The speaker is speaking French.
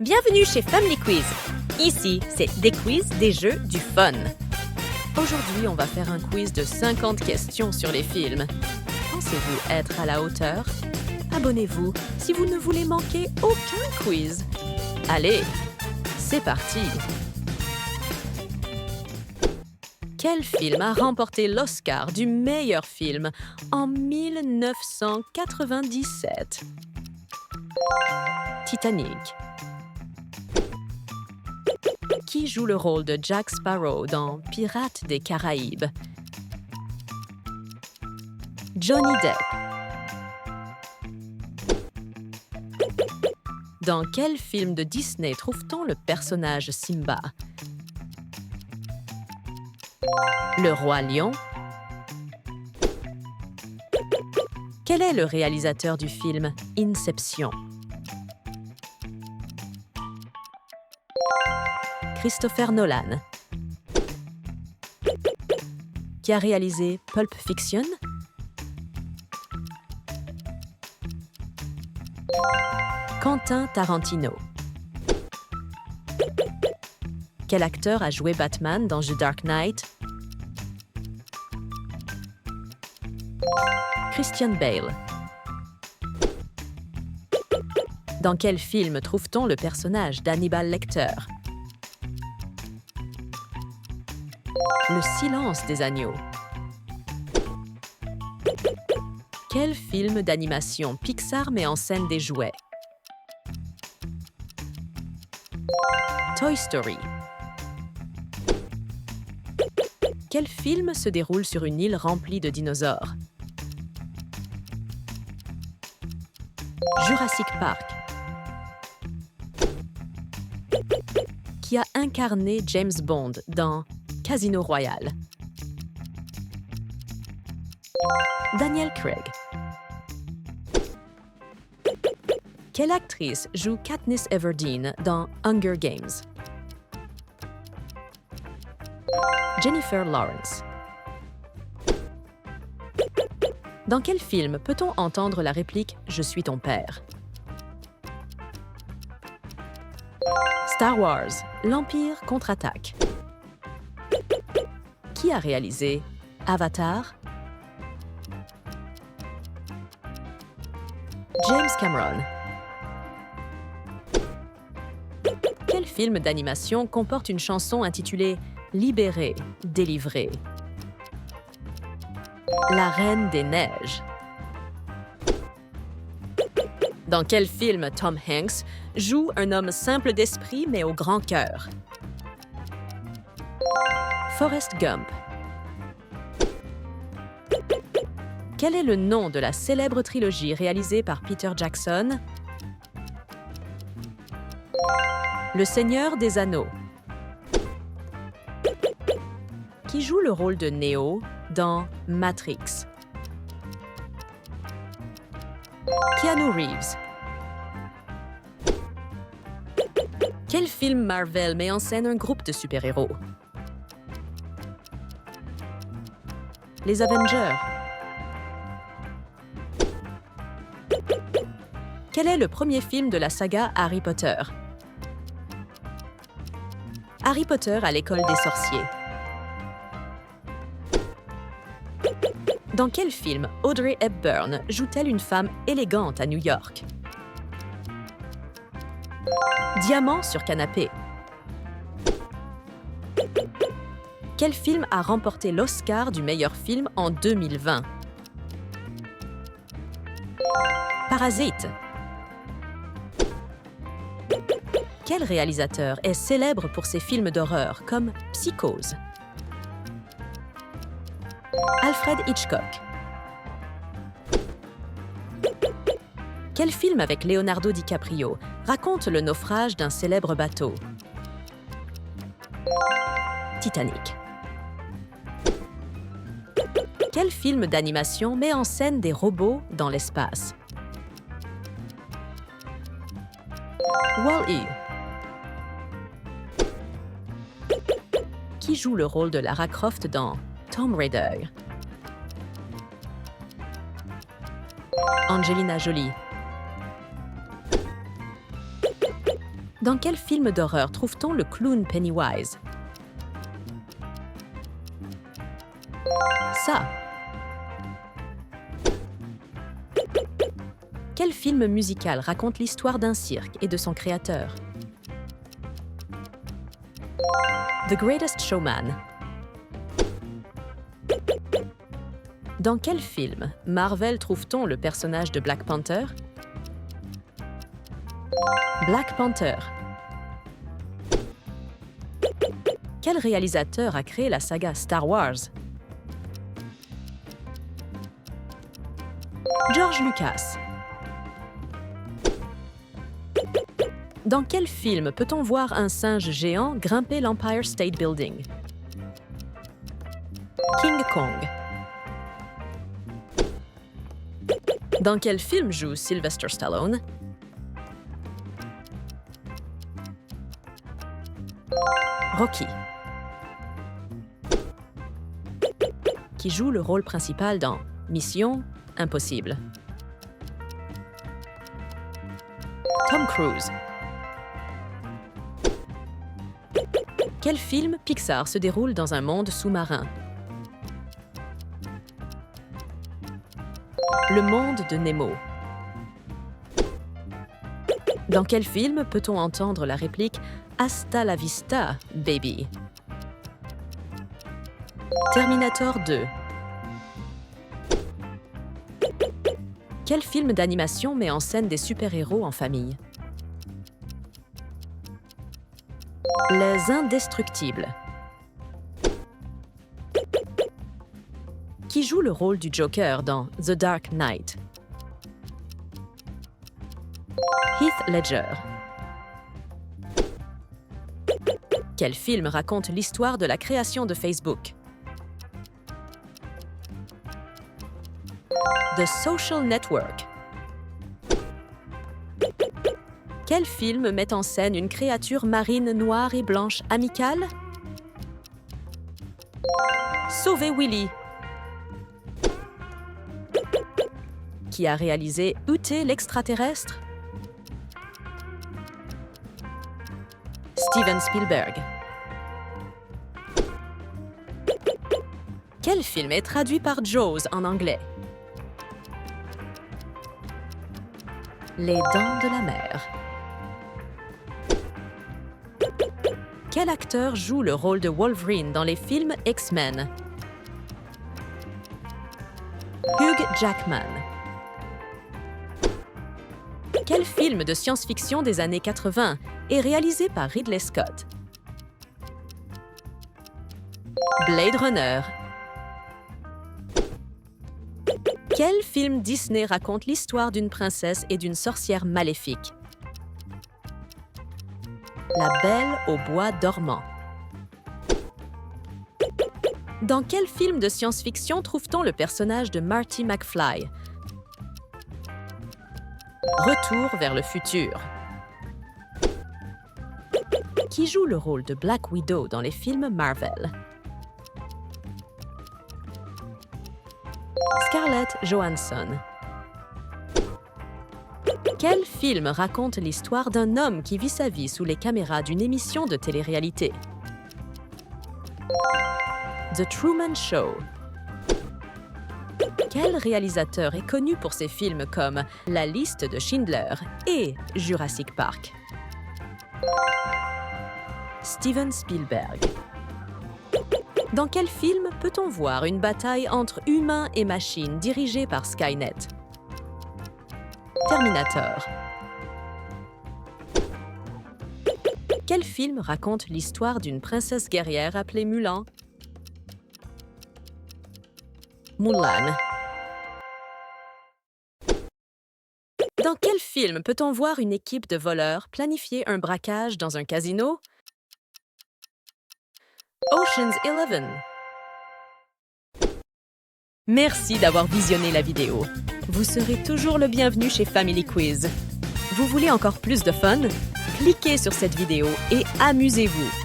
Bienvenue chez Family Quiz. Ici, c'est des quiz, des jeux, du fun. Aujourd'hui, on va faire un quiz de 50 questions sur les films. Pensez-vous être à la hauteur? Abonnez-vous si vous ne voulez manquer aucun quiz. Allez, c'est parti! Quel film a remporté l'Oscar du meilleur film en 1997? Titanic. Qui joue le rôle de Jack Sparrow dans Pirates des Caraïbes? Johnny Depp. Dans quel film de Disney trouve-t-on le personnage Simba? Le Roi Lion. Quel est le réalisateur du film Inception? Christopher Nolan. Qui a réalisé Pulp Fiction? Quentin Tarantino. Quel acteur a joué Batman dans The Dark Knight? Christian Bale. Dans quel film trouve-t-on le personnage d'Hannibal Lecter? Le silence des agneaux. Quel film d'animation Pixar met en scène des jouets? Toy Story. Quel film se déroule sur une île remplie de dinosaures? Jurassic Park. Qui a incarné James Bond dans Casino Royale? Daniel Craig. Quelle actrice joue Katniss Everdeen dans Hunger Games? Jennifer Lawrence. Dans quel film peut-on entendre la réplique « Je suis ton père » ? Star Wars, l'Empire contre-attaque. Qui a réalisé Avatar? James Cameron. Quel film d'animation comporte une chanson intitulée « Libéré, délivré » ? La Reine des Neiges. Dans quel film Tom Hanks joue un homme simple d'esprit mais au grand cœur? Forrest Gump. Quel est le nom de la célèbre trilogie réalisée par Peter Jackson? Le Seigneur des Anneaux. Qui joue le rôle de Neo dans Matrix? Keanu Reeves. Quel film Marvel met en scène un groupe de super-héros? Les Avengers. Quel est le premier film de la saga Harry Potter? Harry Potter à l'école des sorciers. Dans quel film Audrey Hepburn joue-t-elle une femme élégante à New York? Diamant sur canapé. Quel film a remporté l'Oscar du meilleur film en 2020? Parasite. Quel réalisateur est célèbre pour ses films d'horreur comme Psychose? Alfred Hitchcock. Quel film avec Leonardo DiCaprio raconte le naufrage d'un célèbre bateau? Titanic. Quel film d'animation met en scène des robots dans l'espace? Wall-E. Qui joue le rôle de Lara Croft dans Tomb Raider? Angelina Jolie. Dans quel film d'horreur trouve-t-on le clown Pennywise? Ça. Quel film musical raconte l'histoire d'un cirque et de son créateur? The Greatest Showman. Dans quel film Marvel trouve-t-on le personnage de Black Panther? Black Panther. Quel réalisateur a créé la saga Star Wars? George Lucas. Dans quel film peut-on voir un singe géant grimper l'Empire State Building? King Kong. Dans quel film joue Sylvester Stallone? Rocky. Qui joue le rôle principal dans Mission Impossible? Tom Cruise. Quel film Pixar se déroule dans un monde sous-marin? Le monde de Nemo. Dans quel film peut-on entendre la réplique « Hasta la vista, baby » ? Terminator 2. Quel film d'animation met en scène des super-héros en famille? Les Indestructibles. Qui joue le rôle du Joker dans The Dark Knight? Heath Ledger. Quel film raconte l'histoire de la création de Facebook? The Social Network. Quel film met en scène une créature marine noire et blanche amicale? Sauver Willy. Qui a réalisé E.T. l'extraterrestre? Steven Spielberg. Quel film est traduit par Jaws en anglais? Les Dents de la Mer. Quel acteur joue le rôle de Wolverine dans les films X-Men? Hugh Jackman. Quel film de science-fiction des années 80 est réalisé par Ridley Scott? Blade Runner. Quel film Disney raconte l'histoire d'une princesse et d'une sorcière maléfique? La Belle au bois dormant. Dans quel film de science-fiction trouve-t-on le personnage de Marty McFly? Retour vers le futur. Qui joue le rôle de Black Widow dans les films Marvel? Scarlett Johansson. Quel film raconte l'histoire d'un homme qui vit sa vie sous les caméras d'une émission de télé-réalité? The Truman Show. Quel réalisateur est connu pour ses films comme La liste de Schindler et Jurassic Park? Steven Spielberg. Dans quel film peut-on voir une bataille entre humains et machines dirigée par Skynet? Terminator. Quel film raconte l'histoire d'une princesse guerrière appelée Mulan? Mulan. Dans quel film peut-on voir une équipe de voleurs planifier un braquage dans un casino? Ocean's 11. Merci d'avoir visionné la vidéo. Vous serez toujours le bienvenu chez Family Quiz. Vous voulez encore plus de fun? Cliquez sur cette vidéo et amusez-vous!